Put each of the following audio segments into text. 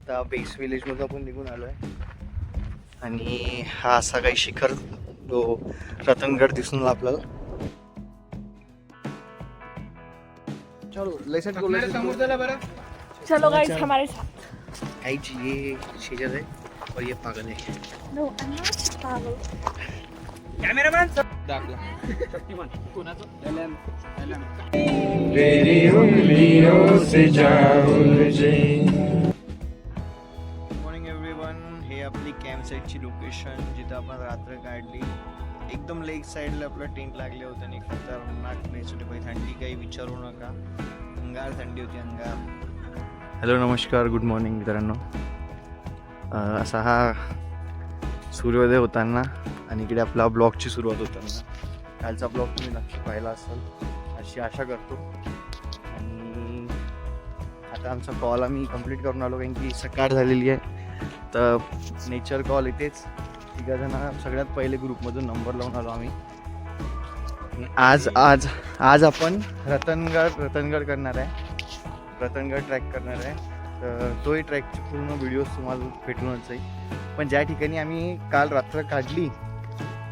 आता बेस विलेजमधून आपण निघून आलो आहे आणि हा असा काही शिखर तो रतनगड दिसून आला आपल्याला. चलो गाइस हमारे साथ. गाइस ये शेजर है और ये पागल है. नो आई एम नॉट पागल. कॅमेरामॅन दाखला शक्तिमान कोणाचं तेरी उंगलियों से जाऊं मुझे. Morning everyone. हे आपली कॅम्प साईटची लोकेशन जिथं आपण रात्र काढली. एकदम लेक साईडला आपलं टेंट लागले होते आणि खतरनाक प्लेस होते भाई. थंडी काही विचारू नका, अंगार थंडी होती अंगार. हॅलो नमस्कार, गुड मॉर्निंग मित्रांनो. असा हा सूर्योदय होताना आणि इकडे आपला ब्लॉगची सुरुवात होताना. कालचा ब्लॉग तुम्ही नक्की पाहिला असेल अशी आशा करतो. आणि आता आमचा कॉल आम्ही कंप्लीट करून आलो कारण की सकाळ झालेली आहे. तर नेचर कॉल इथेच तिघाजणं सगळ्यात पहिले ग्रुपमधून नंबर लावून आलो आम्ही. आज आज आज आपण रतनगड करणार आहे, रतनगड ट्रॅक करणार आहे. तर तोही ट्रॅकचे पूर्ण व्हिडिओज तुम्हाला भेटूनच जाईल. पण ज्या ठिकाणी आम्ही काल रात्र काढली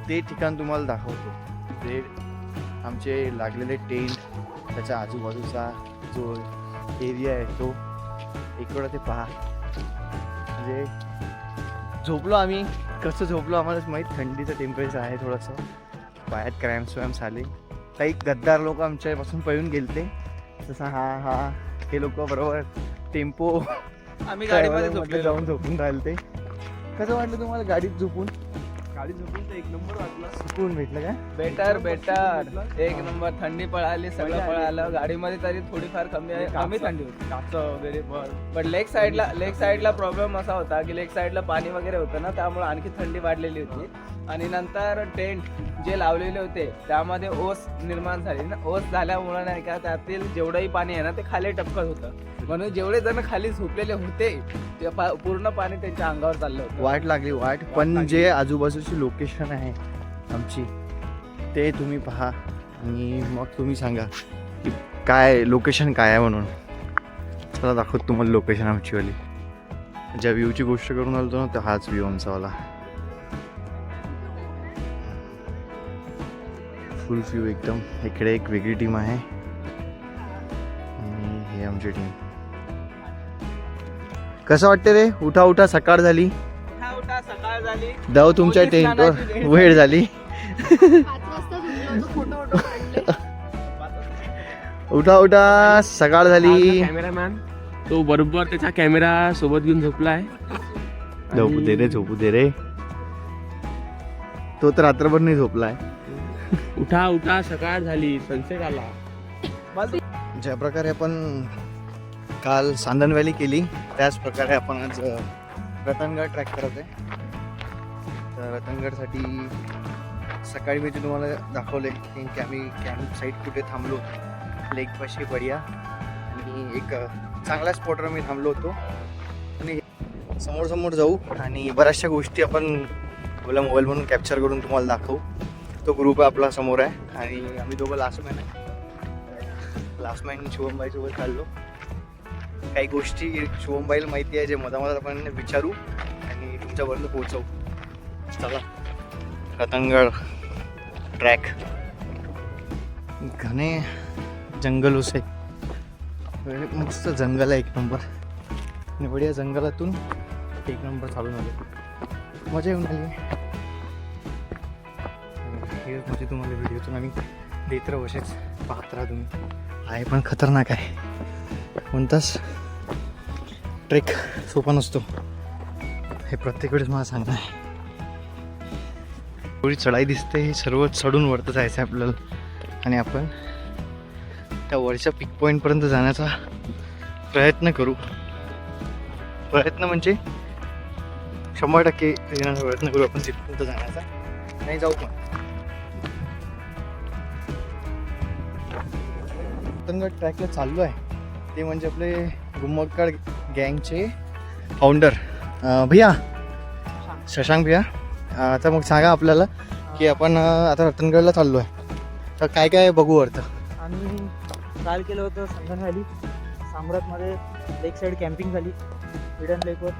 ते ठिकाण तुम्हाला दाखवतो. ते आमचे लागलेले टेंट, त्याच्या आजूबाजूचा जो एरिया आहे तो एक वेळा ते पहा. म्हणजे झोपलो आम्ही, कसं झोपलो आम्हालाच माहीत. थंडीचं टेम्परेचर आहे थोडंसं, पायात क्रॅम्प्स आले. काही गद्दार लोक आमच्यापासून पळून गेलते. जसं हा हे लोक बरोबर टेम्पो आम्ही गाडीमध्ये जाऊन झोपून राहिले. कसं वाटलं तुम्हाला गाडीत झोपून? गाडी झोपून तर एक नंबर वाटला. सुकून भेटलं का? बेटर एक नंबर. थंडी पळाली, सगळं पळालं. गाडीमध्ये तरी थोडीफार कमी थंडी होती, काचं वगैरे. पण लेक साईडला प्रॉब्लेम असा होता की लेक साईडला पाणी वगैरे होतं ना, त्यामुळे आणखी थंडी वाढलेली होती. आणि नंतर टेंट जे लावलेले होते त्यामध्ये ओस निर्माण झाली ना. ओस झाल्यामुळे नाही का त्यातील जेवढंही पाणी आहे ना ते खाली टपकत होतं. म्हणून जेवढे जण खाली झोपलेले होते ते पूर्ण पाणी त्यांच्या अंगावर चाललं होतं. वाट लागली वाट. पण जे आजूबाजूची लोकेशन आहे आमची ते तुम्ही पहा आणि मग तुम्ही सांगा की काय लोकेशन काय आहे म्हणून. चला दाखवतो तुम्हाला लोकेशन आमचीवाली. ज्या व्ह्यूची गोष्ट करून आलो ना तर हाच व्ह्यू आमचावाला. फुल व्ह्यू एकदम. इकडे एक वेगळी टीम आहे आणि हे आमची टीम. कसं वाटते रे? उठा सकाळ झाली. सकाळ झाली. दाव तुमच्या टेंटवर वेळ झाली. 5 वाजता झोपलो होतो, फोटो काढले. उठा सकाळ झाली. कॅमेरामॅन तो बरोबर त्याचा कॅमेरा सोबत घेऊन झोपलाय. झोपू दे रे. तो तर रात्रभर नाही झोपलाय. उठा सकाळ झाली, सनसेट आला. ज्या प्रकारे आपण काल सांदन व्हॅली केली त्याच प्रकारे आपण आज रतनगड ट्रॅक करत आहे. तर रतनगडसाठी सकाळी मी तुम्हाला दाखवले की आम्ही कॅम्प साईट कुठे थांबलो. लेकपाशी बढिया आणि एक चांगल्या स्पॉटवर मी थांबलो होतो. आणि समोर जाऊ आणि बऱ्याचशा गोष्टी आपण आपल्या मोबाईलमधून कॅप्चर करून तुम्हाला दाखवू. तो ग्रुप आपला समोर आहे आणि आम्ही दोघं लास्ट मॅन शुभमबाईसोबत चाललो. काही गोष्टी शुभमबाईला माहिती आहे जे मधामधात आपण विचारू आणि तुमच्यापर्यंत पोहोचवू. चला रतनगड ट्रॅक. घने जंगल उसे मस्त जंगल आहे एक नंबर. आणि बढिया जंगलातून एक नंबर चालून आलो. मजा येऊन आली. हे म्हणजे तुम्हाला व्हिडिओतून आम्ही देत राहू असेच पाहत राहा तुम्ही. आहे पण खतरनाक आहे. कोणताच ट्रेक सोपा नसतो हे प्रत्येक वेळेस मला सांगणं आहे. थोडी चढाई दिसते, हे सर्व चढून वरतं जायचं आहे आपल्याला. आणि आपण त्या वरच्या पिक पॉईंटपर्यंत जाण्याचा प्रयत्न करू. प्रयत्न म्हणजे 100% येण्याचा प्रयत्न करू आपण तिथपर्यंत जाण्याचा. नाही जाऊ पण. रतनगड ट्रॅकला चाललो आहे ते म्हणजे आपले गुम्मक्कड गँगचे फाउंडर भैया शशांक भैया. आता मग सांगा आपल्याला की आपण आता रतनगडला चाललो आहे तर काय काय बघू अर्थ. आम्ही काल केलं होतं संगन व्हॅली, साम्राटमध्ये लेक साईड कॅम्पिंग झाली. Hidden lacquer.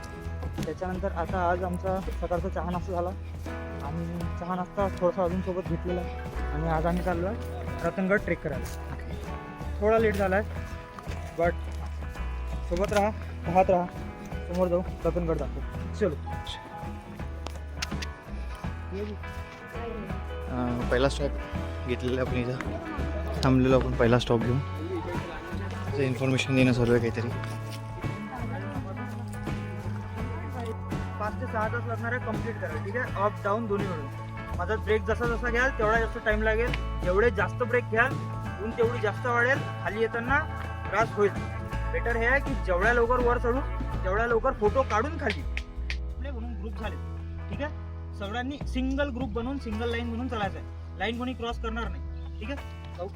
त्याच्यानंतर आता आज आमचा सकाळचा चहा नाश्ता झाला. आम्ही चहा नाश्ता थोडासा अजून सोबत घेतलेला आहे आणि आज आम्ही चाललो आहे रतनगड ट्रेक करायला. थोडा लेट झाला आहे बट सोबत राहा, पाहत राहा. समोर जाऊ, रतनगड दाखवू. चलो. पहिला स्टॉप घेतलेला आपण इथं थांबलेलो आपण पहिला स्टॉप घेऊन. इन्फॉर्मेशन देणं सर्व काहीतरी. 5 ते 6 तास लागणार आहे कम्प्लीट करायला. ठीक आहे, अप डाऊन दोन्ही मिळून. माझा ब्रेक जसा जसा घ्याल तेवढा जास्त टाईम लागेल. जेवढे जास्त ब्रेक घ्याल ऊन तेवढी जास्त वाढेल. खाली येताना त्रास होईल. बेटर हे आहे की जेवढ्या लवकर वर चढू तेवढ्या लवकर फोटो काढून खाली. आपले म्हणून ग्रुप झाले. ठीक आहे, सगळ्यांनी सिंगल ग्रुप बनवून सिंगल लाईन म्हणून चालायचं आहे. लाईन कोणी क्रॉस करणार नाही. ठीक आहे, जाऊ.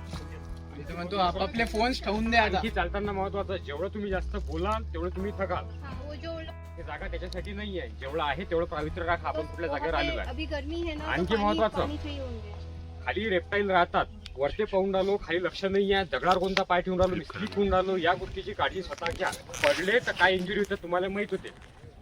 म्हणतो आपापले फोन्स ठेवून द्या. आणखी चालताना महत्वाचं जेवढं तुम्ही जास्त बोलाल तेवढं तुम्ही थकाल. हाँ, वो जो ही जागा त्याच्यासाठी नाही आहे. जेवढं आहे तेवढं पवित्र राखा. आपण कुठल्या जागेवर आलेलो आहे. अभी गर्मी है ना, तो आणखी पानी- महत्वाचं. पानी चाहिए होंगे. खाली रेप्टाईल राहतात. वरते पाहून राहिलो, खाली लक्ष नाही आहे. दगडावर कोणता पाय ठेवून राहिलो, स्लिप होऊन राहिलो, या गोष्टीची काळजी स्वतः घ्या. पडले तर काय इंजुरी होते तुम्हाला माहित होते.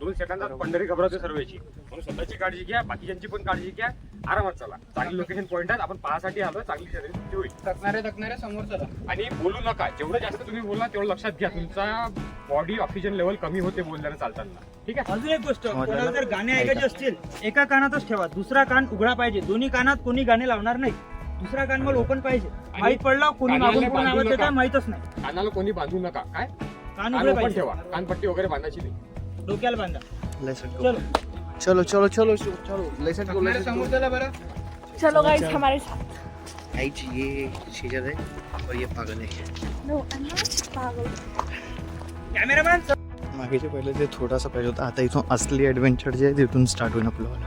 2 सेकंदात पंढरी घबरावते सर्वेची. म्हणून स्वतःची काळजी घ्या, बाकीच्यांची पण काळजी घ्या. आरामात चला. चांगली लोकेशन पॉईंट आहेत. आपण पाहासाठी आलो. चांगली शरीर होईल. थकणारे समोर चला. आणि बोलू नका. जेवढं जास्त तुम्ही बोलला तेवढं लक्षात घ्या. तुमचा बॉडी ऑक्सिजन लेवल कमी होते बोलल्यानं चालताना. ठीक आहे. अजून एक गोष्ट, कोणाला जर गाणे ऐकायचे असतील एका कानातच ठेवा. दुसरा कान उघडा पाहिजे. दोन्ही कानात कोणी गाणे लावणार नाही. दुसरा कान मला ओपन पाहिजे. माहित पडलं कोणी कानाला मागून कोण बांधू आवाज देत नका. माहितच नाही. कानाला कोणी बांधू नका. काय कान कान उघडे ओपन पाहिजे. ठेवा. कानपट्टी वगैरे बांधायची नाही. डोक्याला बांधा. चलो चलो चलो चलो चलो लेसन को लेसन समोर चला बरं. चलो गाइस, हमारे साथ. गाइस ये शेजर है और ये पागल है. नो, पागल. कॅमेरामॅन मागेचे पहिले ते थोडासा पाहिजे होता. आता इथून असली ॲडव्हेंचर जे आहे तिथून स्टार्ट होईल आपल्याला.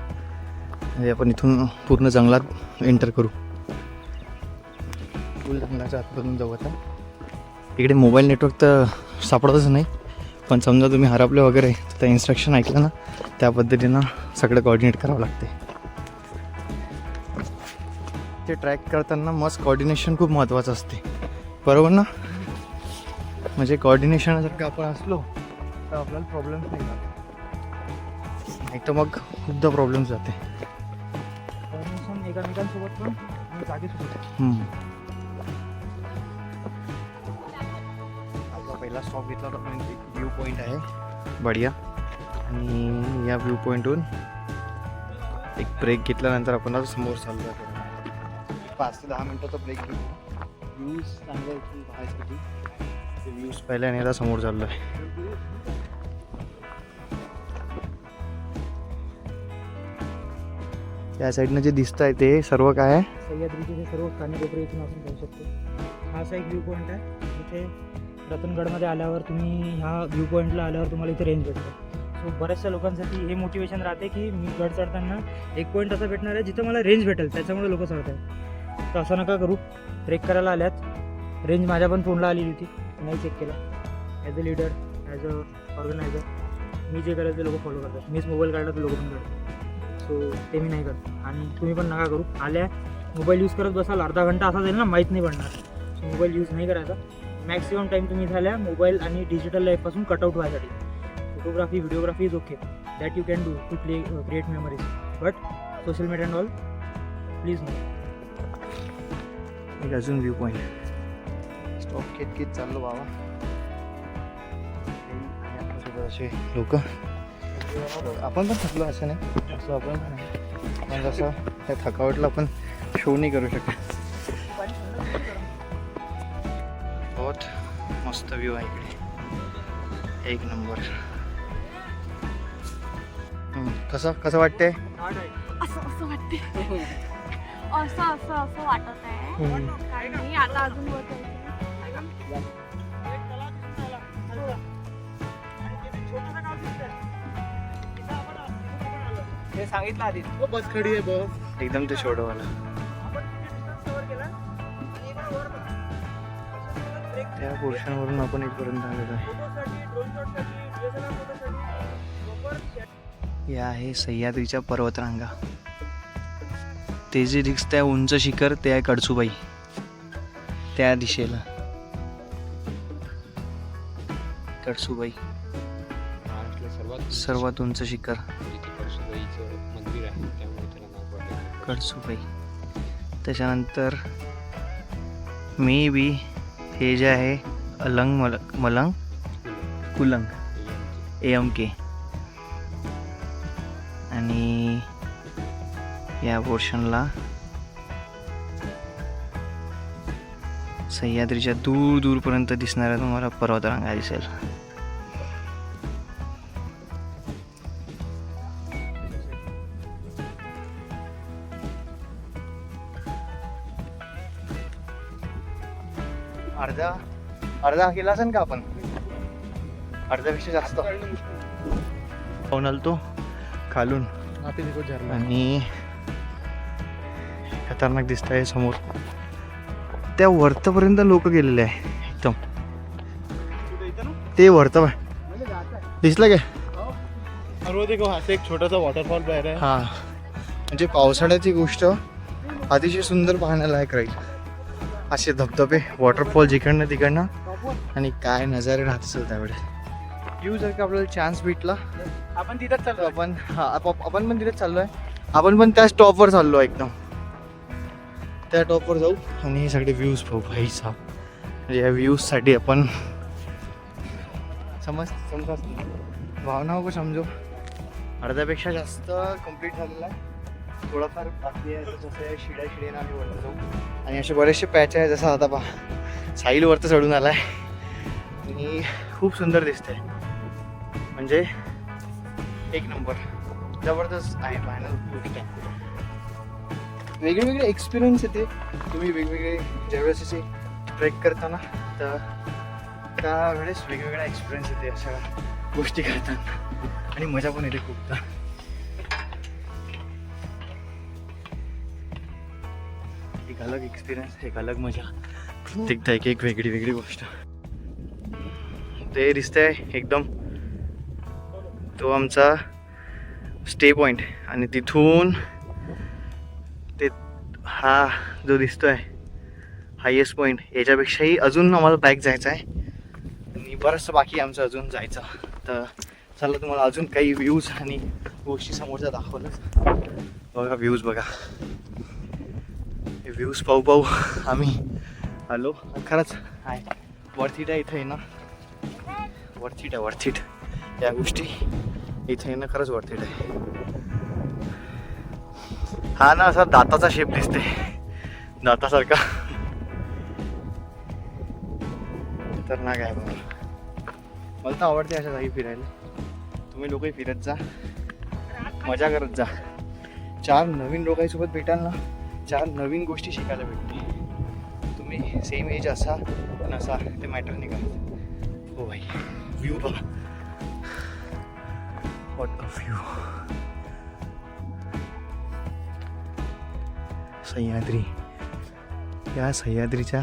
म्हणजे आपण इथून पूर्ण जंगलात एंटर करू. फुल जंगलाच्या आतमधून जाऊ. आता इकडे मोबाईल नेटवर्क तर सापडतच नाही. पण समजा तुम्ही हरपले वगैरे तर इन्स्ट्रक्शन ऐकलं ना त्या पद्धतीनं सगळं कोऑर्डिनेट करावं लागते. ते ट्रॅक करताना मस्त कोऑर्डिनेशन खूप महत्त्वाचं असते. बरोबर ना? म्हणजे कोऑर्डिनेशन जर का आपण असलो तर आपल्याला प्रॉब्लेम नाही जात. नाही तर मग खूपदा प्रॉब्लेम जाते. एकामेकांसोबत पण आणि जागेसोबत. आपला पहिला स्टॉप घेतला होता पण एक व्ह्यू पॉईंट आहे बढिया. आणि या व्ह्यू पॉईंटहून एक ब्रेक घेतल्यानंतर आपण आता समोर चाललो आहे. 5 ते 10 मिनटाचा ब्रेक घेऊ. व्ह्यूज चांगले इथून पाहायसाठी. ते व्ह्यूज पाहिले आणि आता समोर चाललो आहे. त्या साईडनं जे दिसत आहे ते सर्व काय आहे? सह्याद्रीचे हे सर्व कानेकोपरे इथून आपण पाहू शकतो. हा असा एक व्ह्यू पॉईंट आहे. इथे रतनगडमध्ये आल्यावर तुम्ही ह्या व्ह्यू पॉईंटला आल्यावर तुम्हाला इथे रेंज भेटते. सो बऱ्याचशा लोकांसाठी हे मोटिवेशन राहते की मी गड चढताना एक पॉईंट असं भेटणार आहे जिथं मला रेंज भेटेल. त्याच्यामुळे लोक चढत आहेत. तर असं नका करू. ट्रेक करायला आल्यात. रेंज माझ्या पण फोनला आलेली होती, नाही चेक केला. As a leader, as a organiser मी जे करायचं ते लोक फॉलो करतात. मीच मोबाईल काढला तर लोक पण काढतात. सो ते मी नाही करत. आणि तुम्ही पण नका करू. आल्या मोबाईल यूज करत बसाल अर्धा घंटा असा जाईल ना, माहीत नाही पडणार. सो मोबाईल यूज नाही करायचा. मॅक्सिमम टाईम तुम्ही झाल्या मोबाईल आणि डिजिटल लाईफपासून कटआउट व्हायसाठी. Photography videography is okay, that you can do to create memories. But social media and all please no. एक अजून व्ह्यू पॉईंट. स्टॉप घेत घेत चाललो बाबा. आपल्यासोबत असे लोक. आपण पण थकलो असं नाही. असं आपण पण जसं त्या थकावटला आपण शो नाही करू शकत. बहुत मस्त व्ह्यू आहे इकडे. एक नंबर. कसं वाटतंय? असं वाटते. असं वाटत आहे. आणि आता अजून वर जायचं. हे सांगितलं आधी. बस खडी आहे बस. एकदम ते छोटंवाला. त्या पोर्शनवरून आपण इथपर्यंत आलेलो आहे. हे आहे सह्याद्रीच्या पर्वतरांगा. ते जे दिसतंय उंच शिखर ते आहे कडसूबाई. त्या दिशेला कडसूबाई. महाराष्ट्रातली सर्वात उंच शिखर जिथे कळसुबाईचं मंदिर आहे त्यामुळे त्याला नाव पडलं कळसुबाई. त्याच्यानंतर मे बी हे जे आहे अलंग मलंग कुलंग AMK आणि या पोर्शनला सह्याद्रीच्या दूर दूरपर्यंत दिसणाऱ्या तुम्हाला पर्वतरांगा दिसेल. अर्धा केला असेल का आपण, अर्ध्यापेक्षा जास्त पाहून आलतो खालून आणि खतरनाक दिसत आहे समोर. त्या वरतपर्यंत लोक गेलेले आहे एकदम. ते वरत दिसलं काय एक छोटासा वॉटरफॉल बाहेर आहे. हा म्हणजे पावसाळ्याची गोष्ट अतिशय सुंदर पाहण्यालायक राहील. असे धबधबे वॉटरफॉल जिकडनं तिकडनं आणि काय नजारे राहत असेल त्यावेळेस. येऊ जर का आपल्याला चान्स भेटला आपण तिथंच चाललो. आपण पण तिथेच चाललोय. आपण पण त्या स्टॉपवर चाललो एकदम त्या टॉपवर जाऊ आणि हे सगळे व्ह्यूज पाहू. भाई साहब म्हणजे या व्ह्यूजसाठी आपण समजा भावनाओं को समजो. अर्ध्यापेक्षा जास्त कम्प्लीट झालेला आहे. थोडाफार बाकी आहे. जसं आहे शिड्याने आम्ही वरती जाऊ आणि असे बरेचसे पॅच आहे. जसं आता पहा साईल वरती चढून आला आहे आणि खूप सुंदर दिसते. म्हणजे एक नंबर जबरदस्त आहे पाहण्याची गोष्ट आहे. वेगवेगळे एक्सपिरियन्स येते. तुम्ही वेगवेगळे ज्यावेळेस असे ट्रेक करताना तर त्यावेळेस वेगवेगळा एक्सपिरियन्स येते अशा गोष्टी करताना आणि मजा पण येते खूपदा. एक अलग एक्सपिरियन्स, एक अलग मजा. प्रत्येकदा एक वेगळी वेगळी गोष्ट. ते दिसतंय एकदम तो आमचा स्टे पॉईंट आणि तिथून ते हा जो दिसतोय हायेस्ट पॉईंट याच्यापेक्षाही अजून आम्हाला बॅक जायचं आहे आणि बरंचसं बाकी आहे आमचं अजून जायचं. तर चला तुम्हाला अजून काही व्ह्यूज आणि गोष्टी समोरच्या दाखवलं. बघा व्ह्यूज बघा. हे व्ह्यूज पाहू पाहू आम्ही आलो. खरंच आहे वर्थीट आहे इथं येणं. वर्थीट या गोष्टी इथं येणं खरंच वर्थीट आहे. हा ना असा दाताचा शेप दिसते दातासारखा. खतरनाक आहे बघा. मला तर आवडते अशा जागी फिरायला. तुम्ही लोकही फिरत जा, मजा करत जा. 4 नवीन लोकांसोबत भेटाल ना 4 नवीन गोष्टी शिकायला भेटतील. तुम्ही सेम एज असा नसा ते मॅटर नाही करत. हो भाई व्ह्यू बघा. What a view. सह्याद्री. या सह्याद्रीच्या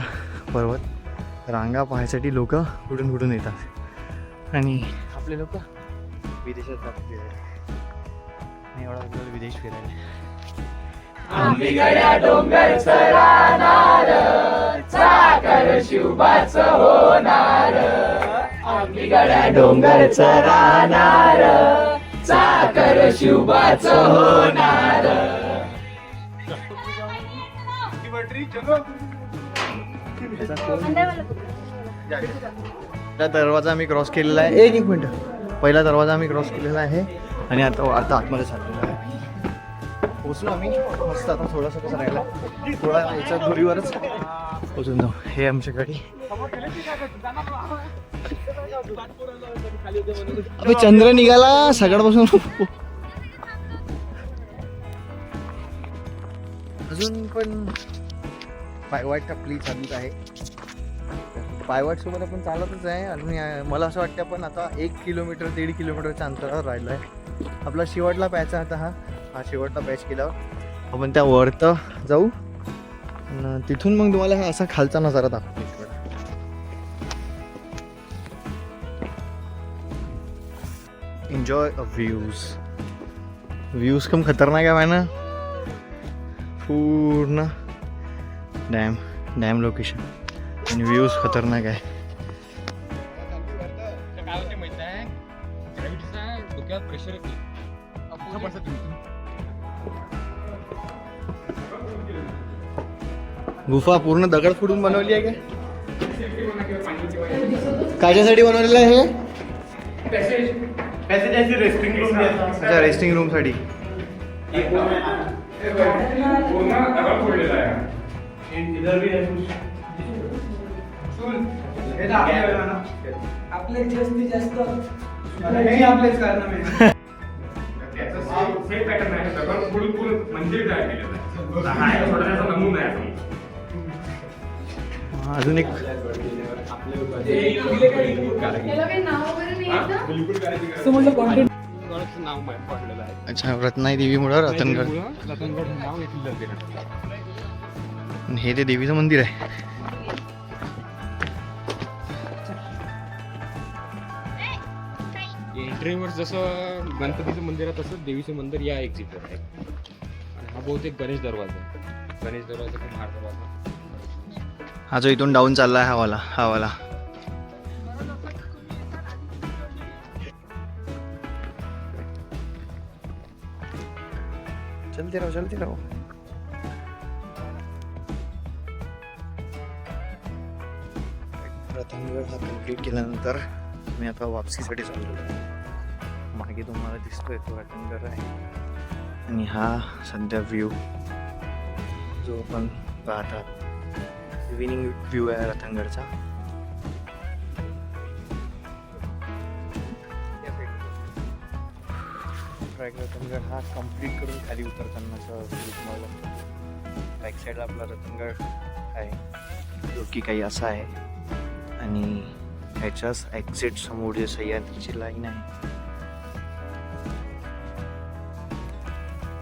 पर्वत रांगा पाहायसाठी लोक कुठून कुठून येतात आणि आपले लोक विदेशात जातात फिरायला. आणि एवढा आपल्याला विदेश फिरायला. आंबिगड्या डोंगर सरानार चाकर शिवबाचं होणार. आंबिगड्या डोंगर सरानार चाकर शिवबाचं होणार. पहिला दरवाजा आम्ही क्रॉस केलेला आहे. एक मिनिट. पहिला दरवाजा आम्ही क्रॉस केलेला आहे आणि आता आतमध्ये चाललेला आहे. पोचलो आम्ही मस्त. आता थोडंसं कसं राहिला थोडा याच्या दुरीवरच पोचून जाऊ. हे आमच्या गाडी. अबे चंद्र निघाला सगळ्यापासून. अजून पण पायवाट आपली चालूच आहे. पायवाट सोबत आपण चालतच आहे आणि मला असं वाटतं आपण आता 1 किलोमीटर 1.5 किलोमीटरच्या अंतरावर राहिलो आहे. आपला शेवटला पॅच आहे आता. हा शेवटला पॅच केल्यावर आपण त्या वरत जाऊ आणि तिथून मग तुम्हाला हा असा खालचा नजारा दाखवतो. एन्जॉय अ व्ह्यूज कम खतरनाक आहे ना. पूर्ण डॅम लोकेशन आणि व्ह्यूज खतरनाक आहे. काय होते माहिती आहे ग्रॅव्हिटीचा डोक्यात प्रेशर येते. गुफा पूर्ण दगड फोडून बनवली आहे का? कायच्यासाठी बनवलेलं आहे हे? अच्छा, रेस्टिंग रूम साठी. पूर्ण दगड फोडलेला आहे. आपले जास्तीत जास्त त्याचं सेम पॅटर्न आहे. दगड फोडून पूर्ण मंदिर तयार केलेलं आहे. हा एक छोटासा नमुना आहे. अजून एक याला काही नाव वगैरे नाही येत ना? नाव माहित पडलेलं आहे. अच्छा, रत्नाई देवीमुळं रतनगड. रतनगड हे नाव येथील दिलं. आणि हे ते देवीचं मंदिर आहे. एंट्रीवर जसं गणपतीचं मंदिर आहे तसंच देवीचं मंदिर या एक्झिटवर आहे. आणि हा बहुतेक गणेश दरवाजा आहे. गणेश दरवाजा खूप महार दरवाजा. हा जो इथून डाऊन चालला आहे हा वाला. चलते राहो. रतनगड हा कम्प्लीट केल्यानंतर मी आता वापसीसाठी चाललो. मागे तुम्हाला दिसतोय तो रतनगड आहे आणि हा सध्या व्ह्यू जो आपण पाहतात इव्हिनिंग व्ह्यू आहे रतनगडचा. ट्रॅक रतनगड हा कम्प्लीट करून खाली उतरतानाचा व्ह्यू तुम्हाला लागतो. बॅक साईडला आपला रतनगड आहे जो की काही असा आहे आणि ह्याच्याच एक्झिट समोर जे सह्याद्रीची लाईन आहे.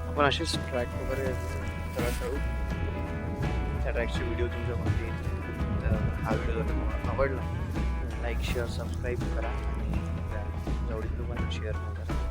आपण असेच ट्रॅक वगैरे करत राहू. त्या ट्रॅकचे व्हिडिओ तुमच्यामध्ये येतील. तर हा व्हिडिओ जर तुम्हाला आवडला लाईक शेअर सबस्क्राईब करा आणि जवळील लोकांना शेअर करा.